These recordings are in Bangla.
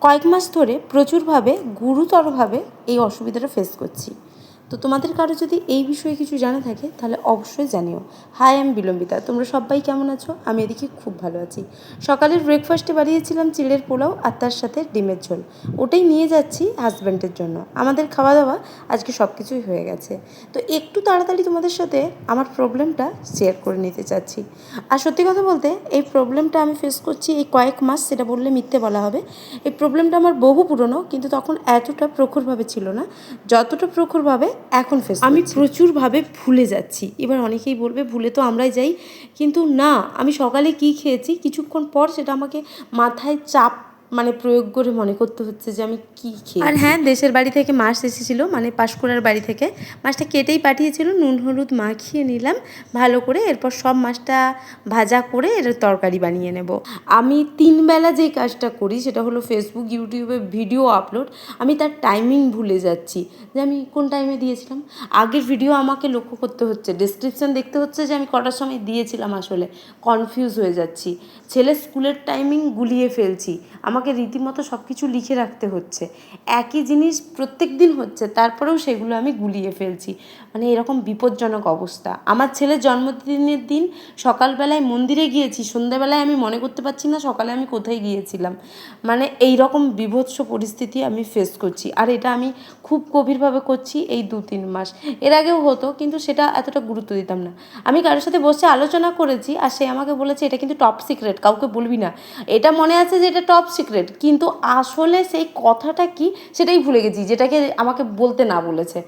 কয়েক মাস ধরে প্রচুরভাবে গুরুতরভাবে এই অসুবিধাটা ফেস করছি। তো তোমাদের কারো যদি এই বিষয়ে কিছু জানা থাকে তাহলে অবশ্যই জানিও। হাই, আমি বিলম্বিতা। তোমরা সবাই কেমন আছো? আমি এদিকে খুব ভালো আছি। সকালের ব্রেকফাস্টে বানিয়েছিলাম চিড়ের পোলাও আর তার সাথে ডিমের ঝোল। ওটাই নিয়ে যাচ্ছি হাজব্যান্ডের জন্য। আমাদের খাওয়া দাওয়া আজকে সব কিছুই হয়ে গেছে। তো একটু তাড়াতাড়ি তোমাদের সাথে আমার প্রবলেমটা শেয়ার করে নিতে চাচ্ছি। আর সত্যি কথা বলতে এই প্রবলেমটা আমি ফেস করছি এই কয়েক মাস, সেটা বললে মিথ্যে বলা হবে। এই প্রবলেমটা আমার বহু পুরনো, কিন্তু তখন এতটা প্রখরভাবে ছিল না যতটা প্রখরভাবে এখন ফেস করছি। আমি প্রচুরভাবে ভুলে যাচ্ছি। এবার অনেকেই বলবে ভুলে তো আমরাই যাই, কিন্তু না, আমি সকালে কী খেয়েছি কিছুক্ষণ পর সেটা আমাকে মাথায় চাপ প্রয়োগ করে মনে করতে হচ্ছে যে আমি কী খেয়েছি। আর হ্যাঁ, দেশের বাড়ি থেকে মাছ এসেছিলো, পাঁশকুড়ার বাড়ি থেকে মাছটা কেটেই পাঠিয়েছিল। নুন হলুদ মাখিয়ে নিলাম ভালো করে, এরপর সব মাছটা ভাজা করে এর তরকারি বানিয়ে নেব। আমি 3 বেলা যেই কাজটা করি সেটা হলো ফেসবুক ইউটিউবে ভিডিও আপলোড। আমি তার টাইমিং ভুলে যাচ্ছি যে আমি কোন টাইমে দিয়েছিলাম। আগের ভিডিও আমাকে লক্ষ্য করতে হচ্ছে, ডেসক্রিপশান দেখতে হচ্ছে যে আমি কটার সময় দিয়েছিলাম। আসলে কনফিউজ হয়ে যাচ্ছি। ছেলের স্কুলের টাইমিং গুলিয়ে ফেলছি। আমাকে রীতিমতো সব কিছু লিখে রাখতে হচ্ছে। একই জিনিস প্রত্যেক দিন হচ্ছে, তারপরেও সেগুলো আমি গুলিয়ে ফেলছি। এরকম বিপজ্জনক অবস্থা। আমার ছেলের জন্মদিনের দিন সকালবেলায় মন্দিরে গিয়েছি, সন্ধ্যাবেলায় আমি মনে করতে পারছি না সকালে আমি কোথায় গিয়েছিলাম। এই রকম বিভৎস পরিস্থিতি আমি ফেস করছি। আর এটা আমি খুব গভীরভাবে করছি এই 2-3 মাস। এর আগেও হতো, কিন্তু সেটা এতটা গুরুত্ব দিতাম না। আমি কারোর সাথে বসে আলোচনা করেছি, আর সে আমাকে বলেছে এটা কিন্তু টপ সিক্রেট, কাউকে বলবি না। এটা মনে আছে যে এটা টপ সিক্রেট, কিন্তু আসলে সেই কথাটা কি সেটাই ভুলে গেছি, যেটাকে আমাকে বলতে না বলেছে।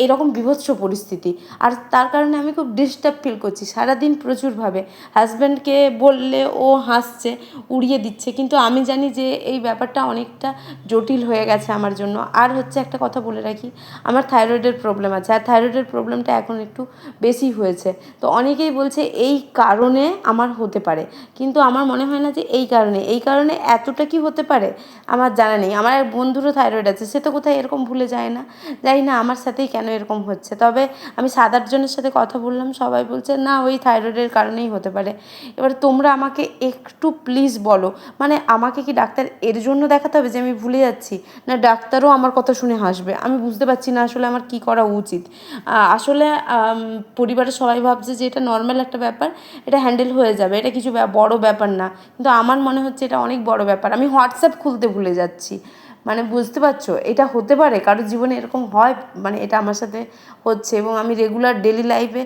এরকম বিভৎস পরিস্থিতি। আর তার কারণে আমি খুব ডিস্টার্ব ফিল করছি সারাদিন প্রচুরভাবে। হাজব্যান্ডকে বললে ও হাসছে, উড়িয়ে দিচ্ছে, কিন্তু আমি জানি যে এই ব্যাপারটা অনেকটা জটিল হয়ে গেছে আমার জন্য। আর একটা কথা বলে রাখি, আমার থাইরয়েডের প্রবলেম আছে, আর থাইরয়েডের প্রবলেমটা এখন একটু বেশি হয়েছে। তো অনেকেই বলছে এই কারণে আমার হতে পারে, কিন্তু আমার মনে হয় না যে এই কারণে এতটা কি হতে পারে আমার জানা নেই। আমার এক বন্ধুরও থাইরয়েড আছে, সে তো কোথায় এরকম ভুলে যায় না। জানি না আমার সাথেই কেন এরকম হচ্ছে। তবে আমি 7-8 জনের সাথে কথা বললাম, সবাই বলছে না ওই থাইরয়েডের কারণেই হতে পারে। এবার তোমরা আমাকে একটু প্লিজ বলো, আমাকে কি ডাক্তার এর জন্য দেখাতে হবে যে আমি ভুলে যাচ্ছি, না ডাক্তারও আমার কথা শুনে হাসবে? আমি বুঝতে পারছি না আসলে আমার কি করা উচিত। আসলে পরিবারের সবাই ভাবছে যে এটা নর্মাল একটা ব্যাপার, এটা হ্যান্ডেল হয়ে যাবে, এটা কিছু বড় ব্যাপার না, কিন্তু আমার মনে হচ্ছে এটা অনেক বড় ব্যাপার। আমি হোয়াটসঅ্যাপ খুলতে ভুলে যাচ্ছি। বুঝতে পারছো, এটা হতে পারে কারোর জীবনে এরকম হয়। এটা আমার সাথে হচ্ছে এবং আমি রেগুলার ডেলি লাইফে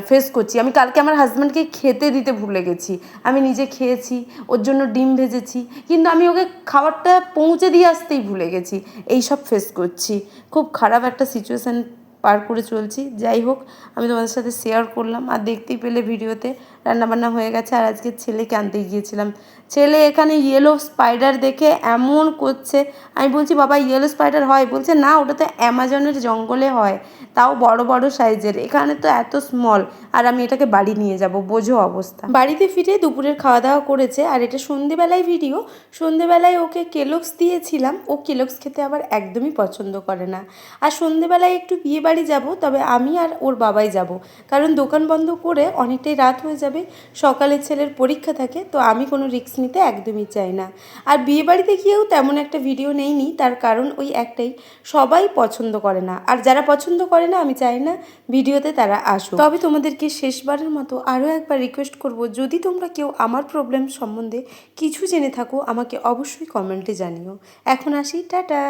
ফেস করছি। আমি কালকে আমার হাজব্যান্ডকে খেতে দিতে ভুলে গেছি। আমি নিজে খেয়েছি, ওর জন্য ডিম ভেজেছি, কিন্তু আমি ওকে খাবারটা পৌঁছে দিয়ে আসতেই ভুলে গেছি। এইসব ফেস করছি। খুব খারাপ একটা সিচুয়েশান পার করে চলছি। যাই হোক, আমি তোমাদের সাথে শেয়ার করলাম। আর দেখতেই পেলে ভিডিওতে রান্নাবান্না হয়ে গেছে। আর আজকে ছেলেকে আনতে গিয়েছিলাম। ছেলে এখানে ইয়েলো স্পাইডার দেখে এমন করছে, আমি বলছি বাবা ইয়েলো স্পাইডার হয়? বলছে না, ওটা তো অ্যামাজনের জঙ্গলে হয়, তাও বড় বড় সাইজের, এখানে তো এত স্মল। আর আমি এটাকে বাড়ি নিয়ে যাব, বোঝো অবস্থা। বাড়িতে ফিরে দুপুরের খাওয়া দাওয়া করেছে। আর এটা সন্ধেবেলায় ভিডিও। সন্ধেবেলায় ওকে কেলগস দিয়েছিলাম, ও কেলগস খেতে আবার একদমই পছন্দ করে না। আর সন্ধেবেলায় একটু বিয়ে বাড়ি যাব, তবে আমি আর ওর বাবাই যাব, কারণ দোকান বন্ধ করে অনেকটাই রাত হয়ে যাবে। সকালে ছেলের পরীক্ষা থাকে, তো আমি কোনো রিস্ক নিতে একদমই চাই না। আর বিয়ে বাড়িতে গিয়েও তেমন একটা ভিডিও নেইনি, তার কারণ ওই একটাই, সবাই পছন্দ করে না। আর যারা পছন্দ করে না আমি চাই না ভিডিওতে তারা আসুক। তবে তোমাদেরকে শেষবারের মতো আরও একবার রিকোয়েস্ট করব, যদি তোমরা কেউ আমার প্রবলেম সম্বন্ধে কিছু জেনে থাকো আমাকে অবশ্যই কমেন্টে জানিও। এখন আসি, টাটা।